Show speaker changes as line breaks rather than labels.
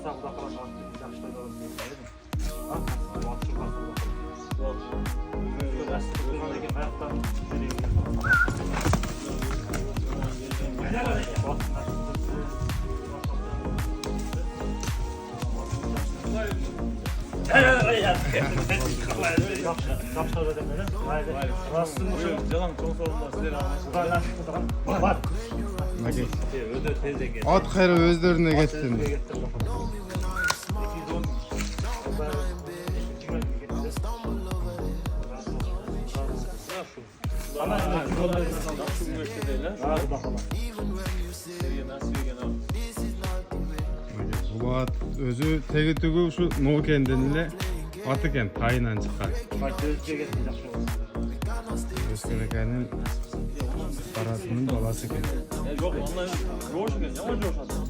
Sağda kalan yaşta kalan değil mi? Ha? Vakti kaldı. Yok. Böyle ki hayattan
At gayrı özlerine gettin. Bu at özü tegi tügü şu Noken'den ile Atıken tayından çıkar. Özkerekenin parasının balası ken.
Yok, onlar yoğuş mu? Ne var yoğuş adam?